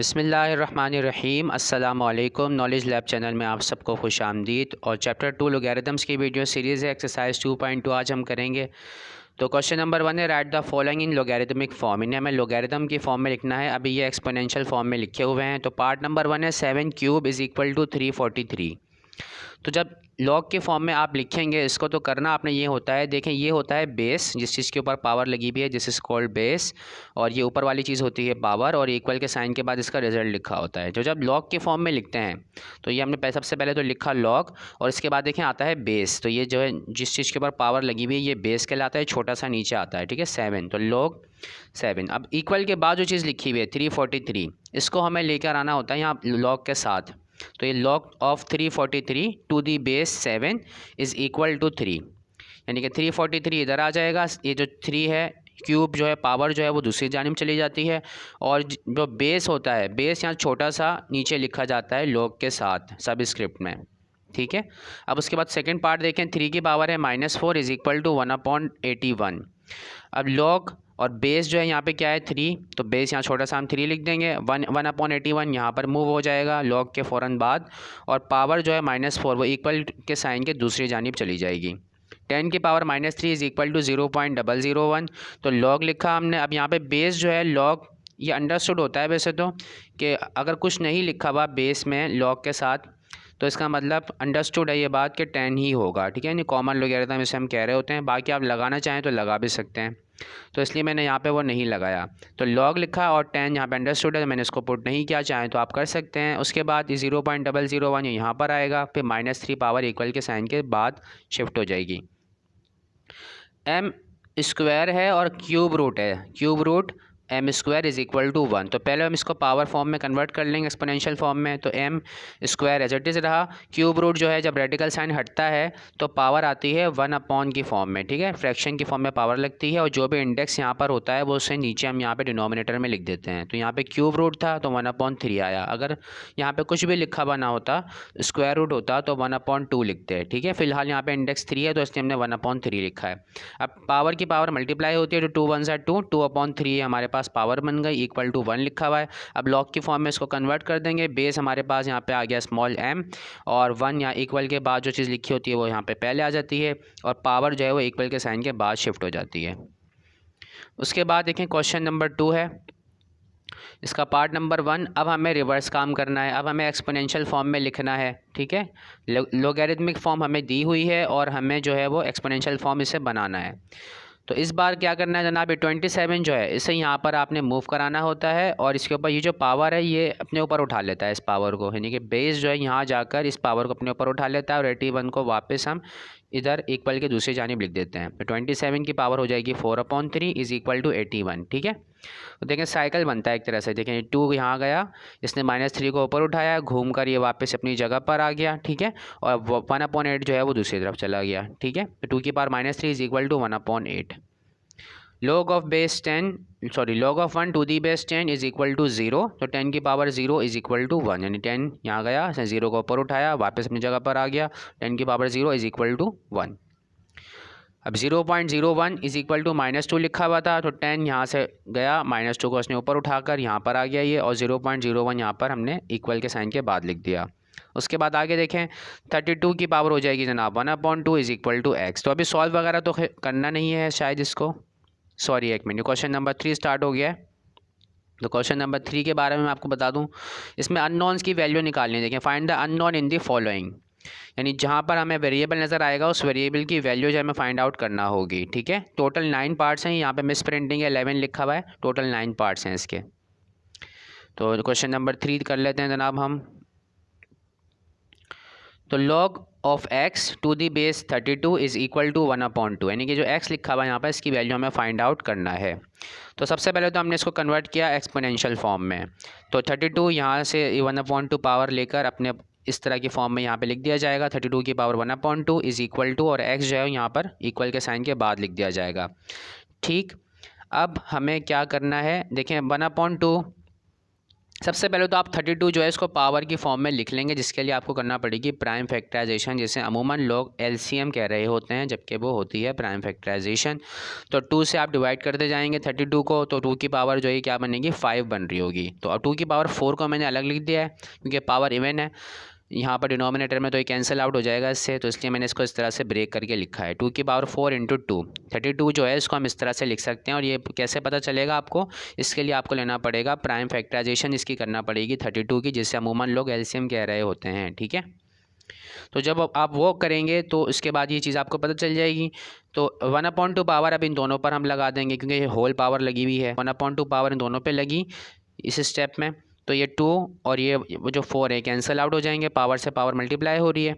बिस्मिल्लाहिर्रहमानिर्रहीम अस्सलामुअलैकुम। Knowledge lab channel में आप सबको खुश आमदीद। और चैप्टर 2 लोगैरिथम्स की वीडियो सीरीज़ है, एक्सरसाइज 2.2 आज हम करेंगे। तो क्वेश्चन नंबर 1 है, right the following in logarithmic form. इन्हें हमें लोगैरिथम की फॉर्म में लिखना है। अभी ये एक्सपोनेंशियल फॉर्म में लिखे हुए हैं। तो पार्ट नंबर 1 है 7 क्यूब इज़ इक्वल टू 343। तो जब लॉग के फॉर्म में आप लिखेंगे इसको तो करना आपने ये होता है, देखें ये होता है बेस, जिस चीज़ के ऊपर पावर लगी हुई है, दिस इज़ कॉल्ड बेस। और ये ऊपर वाली चीज़ होती है पावर, और इक्वल के साइन के बाद इसका रिजल्ट लिखा होता है। तो जब लॉग के फॉर्म में लिखते हैं तो ये हमने सबसे पहले तो लिखा लॉग, और इसके बाद देखें आता है बेस। तो ये जो है जिस चीज़ के ऊपर पावर लगी हुई है ये बेस कहलाता है, छोटा सा नीचे आता है, ठीक है 7। तो लॉग 7। अब इक्वल के बाद जो चीज़ लिखी हुई है 343, इसको हमें लेकर आना होता है यहाँ लॉग के साथ। तो ये log of 343 to the base 7 is equal to 3, यानी कि 343 इधर आ जाएगा। ये जो 3 है क्यूब जो है पावर जो है वो दूसरी जानिब चली जाती है, और जो बेस होता है बेस यहाँ छोटा सा नीचे लिखा जाता है log के साथ सब स्क्रिप्ट में, ठीक है। अब उसके बाद सेकंड पार्ट देखें, 3 की पावर है -4 इज़ इक्वल टू 1/81। अब log और बेस जो है यहाँ पे क्या है 3, तो बेस यहाँ छोटा सा हम 3 लिख देंगे। 1/81 यहाँ पर मूव हो जाएगा log के फ़ौरन बाद, और पावर जो है -4 वो इक्वल के साइन के दूसरी जानिब चली जाएगी। 10 की पावर -3 इज़ इक्वल टू 0.001। तो log लिखा हमने। अब यहाँ पे बेस जो है log, ये अंडरस्टूड होता है वैसे तो, कि अगर कुछ नहीं लिखा हुआ बेस में log के साथ तो इसका मतलब अंडरस्टूड है ये बात कि 10 ही होगा, ठीक है। नहीं कॉमन लोगैरिथम इसे हम कह रहे होते हैं, बाकी आप लगाना चाहें तो लगा भी सकते हैं, तो इसलिए मैंने यहाँ पे वो नहीं लगाया। तो log लिखा और 10 यहाँ पे अंडरस्टूड है, तो मैंने इसको पुट नहीं किया, चाहें तो आप कर सकते हैं। उसके बाद 0.001 यहाँ पर आएगा, फिर -3 पावर इक्वल के साइन के बाद शिफ्ट हो जाएगी। m स्क्वायर है और क्यूब रूट है, cube root m square is equal to 1। तो पहले हम इसको पावर फॉर्म में कन्वर्ट कर लेंगे, एक्सपोनेंशियल फॉर्म में। तो m square as it is रहा। क्यूब रूट जो है जब रेडिकल साइन हटता है तो पावर आती है 1/, की फॉर्म में, ठीक है, फ्रैक्शन की फॉर्म में पावर लगती है, और जो भी इंडेक्स यहाँ पर होता है वो उसे नीचे हम यहाँ पे डिनोमिनेटर में लिख देते हैं। तो यहाँ पे क्यूब रूट था तो 1/3 आया। अगर यहाँ पे कुछ भी लिखा हुआ ना होता, स्क्वायर रूट होता, तो 1/2 लिखते हैं, ठीक है। फिलहाल यहाँ पे इंडेक्स 3 है तो इसलिए हमने 1/3 लिखा है। अब पावर की पावर मल्टीप्लाई होती है तो 2 1 2, 2/3 हमारे पास पावर बन गई, इक्वल टू 1 लिखा हुआ है। अब log की फॉर्म में इसको कन्वर्ट कर देंगे। बेस हमारे पास यहाँ पे आ गया स्मॉल m, और 1 यहाँ इक्वल के बाद जो चीज़ लिखी होती है वो यहाँ पे पहले आ जाती है, और पावर जो है वो इक्वल के साइन के बाद शिफ्ट हो जाती है। उसके बाद देखें क्वेश्चन नंबर 2 है, इसका पार्ट नंबर 1। अब हमें रिवर्स काम करना है, अब हमें एक्सपोनेंशियल फॉर्म में लिखना है, ठीक है। लोगैरिथमिक फॉर्म हमें दी हुई है और हमें जो है वो एक्सपोनेंशियल फॉर्म इसे बनाना है। तो इस बार क्या करना है जनाब, 27 जो है इसे यहाँ पर आपने मूव कराना होता है, और इसके ऊपर ये जो पावर है ये अपने ऊपर उठा लेता है इस पावर को, यानी कि बेस जो है यहाँ जाकर इस पावर को अपने ऊपर उठा लेता है, और 81 को वापस हम इधर इक्वल के दूसरी जानिब लिख देते हैं। तो 27 की पावर हो जाएगी 4/3 इज़ इक्वल टू 81, ठीक है। तो देखें साइकिल बनता है एक तरह से, देखें 2 यहाँ गया, इसने -3 को ऊपर उठाया, घूम कर ये वापस अपनी जगह पर आ गया, ठीक है, और 1/8 जो है वो दूसरी तरफ चला गया, ठीक है। तो 2 की power -3 is equal to 1/8। log of 1 to the base 10 is equal to 0। तो 10 की पावर 0 इज़ इक्वल टू 1, यानी 10 यहाँ गया, 0 को ऊपर उठाया, वापस अपनी जगह पर आ गया, 10 की पावर 0 इज़ इक्वल टू 1। अब 0.01 इज़ इक्वल टू -2 लिखा हुआ था, तो 10 यहाँ से गया, -2 को उसने ऊपर उठाकर यहाँ पर आ गया ये, और 0.01 यहाँ पर हमने इक्वल के साइन के बाद लिख दिया। उसके बाद आगे देखें 32 की पावर हो जाएगी जनाब 1/2 इज़ इक्वल टू x। तो अभी सॉल्व वगैरह तो करना नहीं है शायद इसको, सॉरी एक मिनट, क्वेश्चन नंबर 3 स्टार्ट हो गया है। तो क्वेश्चन नंबर 3 के बारे में मैं आपको बता दूं, इसमें अननोन्स की वैल्यू निकालनी है। देखें find the unknown in the following, यानी जहाँ पर हमें वेरिएबल नज़र आएगा उस वेरिएबल की वैल्यू जो हमें फाइंड आउट करना होगी, ठीक है। टोटल 9 पार्ट्स हैं, यहाँ पे मिस प्रिंटिंग है 11 लिखा हुआ है, टोटल 9 पार्ट्स हैं इसके। तो क्वेश्चन नंबर 3 कर लेते हैं जनाब हम। तो log of x to the base 32 is equal to 1/2, यानी कि जो x लिखा हुआ है यहाँ पर इसकी वैल्यू हमें फाइंड आउट करना है। तो सबसे पहले तो हमने इसको कन्वर्ट किया एक्सपोनेंशियल फॉर्म में। तो 32 यहाँ से 1/2 पावर लेकर अपने इस तरह की फॉर्म में यहाँ पे लिख दिया जाएगा। 32 की पावर 1/2 इज़ इक्वल टू, और x जो है यहाँ पर इक्वल के साइन के बाद लिख दिया जाएगा, ठीक। अब हमें क्या करना है, देखें 1/2 सबसे पहले तो आप 32 जो है इसको पावर की फॉर्म में लिख लेंगे, जिसके लिए आपको करना पड़ेगी प्राइम फैक्टराइजेशन, जिसे अमूमन लोग एलसीएम कह रहे होते हैं, जबकि वो होती है प्राइम फैक्टराइजेशन। तो 2 से आप डिवाइड करते जाएंगे 32 को, तो 2 की पावर जो है क्या बनेगी 5 बन रही होगी। तो अब 2 की पावर 4 को मैंने अलग लिख दिया है क्योंकि पावर इवन है, यहाँ पर डिनोमिनेटर में तो ये कैंसिल आउट हो जाएगा इससे, तो इसलिए मैंने इसको इस तरह से ब्रेक करके लिखा है। 2 की पावर 4 इंटू 2, 32 जो है इसको हम इस तरह से लिख सकते हैं। और ये कैसे पता चलेगा आपको, इसके लिए आपको लेना पड़ेगा प्राइम फैक्टराइजेशन, इसकी करना पड़ेगी 32 की, जिससे अमूमन लोग एलसीएम कह रहे होते हैं। ठीक है, तो जब आप वो करेंगे तो इसके बाद ये चीज़ आपको पता चल जाएगी। तो 1/2 पावर अब इन दोनों पर हम लगा देंगे, क्योंकि ये होल पावर लगी हुई है, 1/2 पावर इन दोनों पे लगी इस स्टेप में। तो ये 2 और ये जो 4 है कैंसिल आउट हो जाएंगे, पावर से पावर मल्टीप्लाई हो रही है।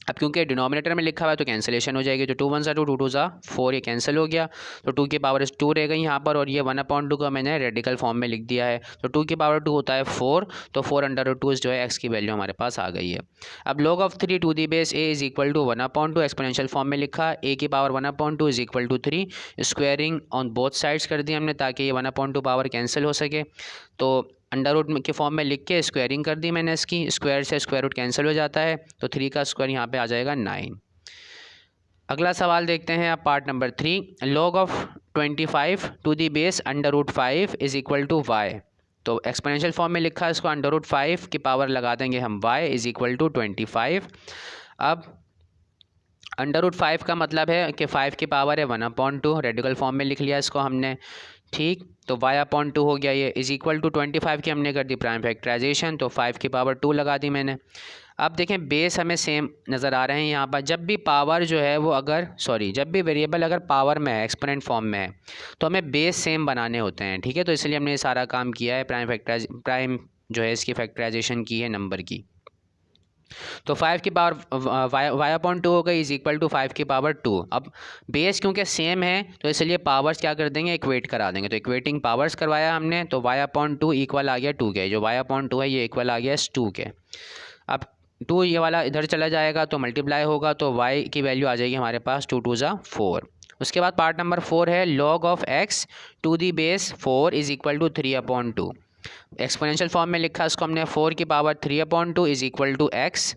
अब क्योंकि डिनोमिनेटर में लिखा हुआ है तो कैंसिलेशन हो जाएगी, तो 2 1 2 2 2 4, ये कैंसिल हो गया। तो 2 की पावर 2 रह गई यहाँ पर, और ये 1/2 का मैंने रेडिकल फॉर्म में लिख दिया है। तो 2 की पावर 2 होता है 4, तो 4/2 जो है एक्स की वैल्यू हमारे पास आ गई है। अब log of 3 to the base a is equal to 1/2 exponential form में लिखा, a की power 1/2 is equal to 3, squaring on both sides कर दी हमने ताकि ये 1/2 पावर कैंसिल हो सके। तो अंडर रूट के फॉर्म में लिख के स्क्वायरिंग कर दी मैंने इसकी, स्क्वायर से स्क्वायर रूट कैंसिल हो जाता है, तो 3 का स्क्वायर यहाँ पे आ जाएगा 9। अगला सवाल देखते हैं आप part number 3, log of 25 to the base √5 is equal to y. तो एक्सपोनेंशियल फॉर्म में लिखा है इसको, √5 की पावर लगा देंगे हम y इज इक्वल टू 25। अब √5 का मतलब है कि 5 की पावर है 1/2, रेडिकल फॉर्म में लिख लिया इसको हमने। ठीक, तो y/2 हो गया, ये इज इक्वल टू 25 की हमने कर दी प्राइम फैक्टराइजेशन, तो 5 की पावर 2 लगा दी मैंने। अब देखें बेस हमें सेम नज़र आ रहे हैं यहाँ पर। जब भी पावर जो है वो जब भी वेरिएबल अगर पावर में है, एक्सपोनेंट फॉर्म में है, तो हमें बेस सेम बनाने होते हैं। ठीक है, तो इसलिए हमने ये सारा काम किया है, प्राइम जो है इसकी फैक्टराइजेशन की है नंबर की। तो 5 की पावर y/2 हो गई इज इक्वल टू 5 की पावर 2। अब बेस क्योंकि सेम है तो इसलिए पावर्स क्या कर देंगे, इक्वेट करा देंगे। तो इक्वेटिंग पावर्स करवाया हमने, तो y/2 इक्वल आ गया 2 के, जो y/2 है ये इक्वल आ गया 2 के। अब 2 ये वाला इधर चला जाएगा तो मल्टीप्लाई होगा, तो y की वैल्यू आ जाएगी हमारे पास 2 2 4। उसके बाद पार्ट नंबर 4 है log of x to the base 4 is equal to 3/2। Exponential form में लिखा इसको हमने, 4 की power 3/2 is equal to x।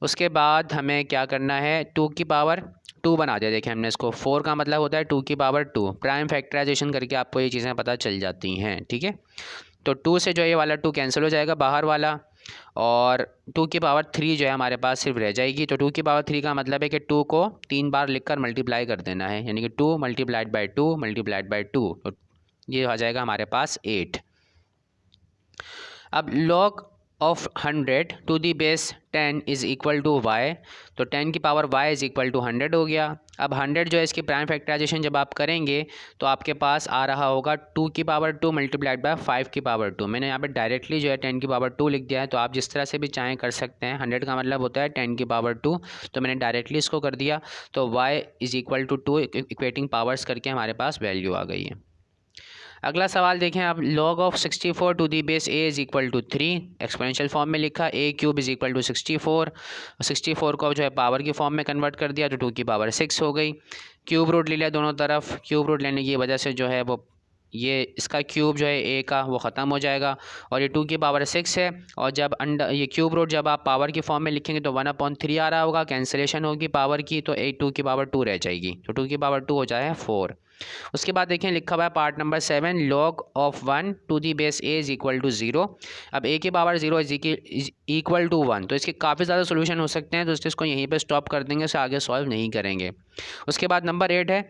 उसके बाद हमें क्या करना है, 2 की पावर 2 बना दिया। देखें हमने इसको, 4 का मतलब होता है 2 की पावर 2। प्राइम फैक्टराइजेशन करके आपको ये चीज़ें पता चल जाती हैं। ठीक है, तो 2 से जो ये वाला 2 कैंसिल हो जाएगा बाहर वाला, और 2 की पावर 3 जो है हमारे पास सिर्फ रह जाएगी। तो 2 की पावर 3 का मतलब है कि 2 को 3 बार लिखकर मल्टीप्लाई कर देना है, यानी कि 2 मल्टीप्लाइड बाई 2 मल्टीप्लाइड बाई 2, तो ये आ जाएगा हमारे पास 8। अब log of 100 to the base 10 is equal to y, तो 10 की power y is equal to 100 हो गया। अब 100 जो है इसकी प्राइम फैक्टराइजेशन जब आप करेंगे तो आपके पास आ रहा होगा 2 की पावर 2 मल्टीप्लाइड बाय 5 की पावर 2। मैंने यहाँ पे डायरेक्टली जो है 10 की पावर 2 लिख दिया है, तो आप जिस तरह से भी चाहें कर सकते हैं। 100 का मतलब होता है 10 की पावर 2, तो मैंने डायरेक्टली इसको कर दिया, तो y is equal to 2 equating powers करके हमारे पास वैल्यू आ गई है। अगला सवाल देखें आप, log of 64 to the base a is equal to 3। Exponential form में लिखा, a³ इज़ इक्वल टू 64। 64 को जो है पावर की फॉर्म में कन्वर्ट कर दिया, तो 2 की पावर 6 हो गई। क्यूब रूट ले लिया दोनों तरफ, क्यूब रूट लेने की वजह से जो है वो ये इसका क्यूब जो है a का वो ख़त्म हो जाएगा, और ये 2 की पावर 6 है। और जब ये क्यूब रूट जब आप पावर की फॉर्म में लिखेंगे तो 1/3 आ रहा होगा, कैंसिलेशन होगी पावर की, तो 2 की पावर 2 रह जाएगी, तो 2 की पावर 2 हो जाए 4। उसके बाद देखें लिखा हुआ है part number 7, log of 1 to the base a is equal to 0। अब a की पावर 0 इज इक्वल टू 1, तो इसके काफ़ी ज़्यादा सोल्यूशन हो सकते हैं, तो इसको यहीं पे स्टॉप कर देंगे, इससे आगे सॉल्व नहीं करेंगे। उसके बाद नंबर 8 है,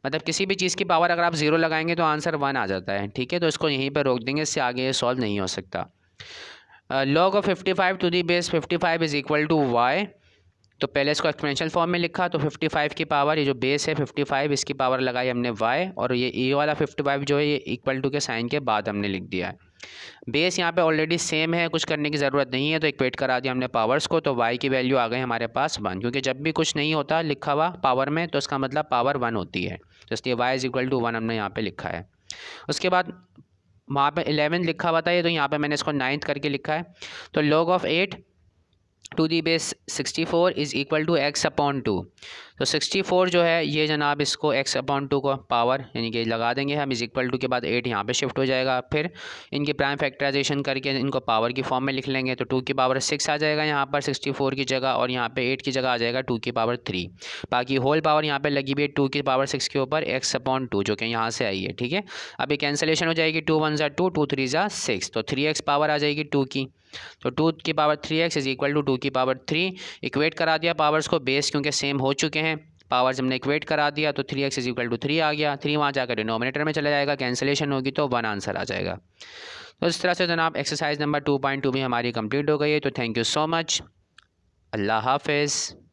मतलब किसी भी चीज़ की पावर अगर आप 0 लगाएंगे तो आंसर 1 आ जाता है। ठीक है, तो इसको यहीं पर रोक देंगे, इससे आगे ये सॉल्व नहीं हो सकता। log of 55 to the base 55 is equal to y। तो पहले इसको एक्सपोनेंशियल फॉर्म में लिखा, तो 55 की पावर, ये जो बेस है 55 इसकी पावर लगाई हमने y, और ये वाला 55 जो है ये इक्वल टू के साइन के बाद हमने लिख दिया है। बेस यहाँ पे ऑलरेडी सेम है, कुछ करने की ज़रूरत नहीं है, तो इक्वेट करा दिया हमने पावर्स को, तो y की वैल्यू आ गई हमारे पास 1, क्योंकि जब भी कुछ नहीं होता लिखा हुआ पावर में तो इसका मतलब पावर 1 होती है, तो इसलिए y इज़ इक्वल टू 1 हमने यहाँ पर लिखा है। उसके बाद वहाँ पर 11 लिखा हुआ था ये, तो यहाँ पर मैंने इसको 9th करके लिखा है। तो log of 8 to the base 64 is equal to x/2। तो 64 जो है ये जनाब इसको x/2 को पावर यानी कि लगा देंगे हम, इज इक्वल टू के बाद 8 यहाँ पे शिफ्ट हो जाएगा। फिर इनकी प्राइम फैक्टराइजेशन करके इनको पावर की फॉर्म में लिख लेंगे, तो 2 की पावर 6 आ जाएगा यहाँ पर 64 की जगह, और यहाँ पे 8 की जगह आ जाएगा 2 की पावर 3। बाकी होल पावर यहाँ पे लगी हुई है 2 की पावर 6 के ऊपर x/2 जो कि यहाँ से आई है, ठीक है। अभी कैंसिलेशन हो जाएगी, 2 1 ज़ा 2, 2 3 ज़ा 6, तो 3x पावर आ जाएगी 2 की, तो 2 की power 3x is equal to 2 की पावर 3। इक्वेट करा दिया पावर्स को, बेस क्योंकि सेम हो चुके हैं, पावर्स हमने इक्वेट करा दिया, तो 3x इज इक्वल टू 3 आ गया। 3 वहाँ जाकर डिनोमिनेटर में चला जाएगा, कैंसिलेशन होगी तो 1 आंसर आ जाएगा। तो इस तरह से जनाब एक्सरसाइज नंबर 2.2 भी हमारी कंप्लीट हो गई है। तो थैंक यू सो मच, अल्लाह हाफिज़।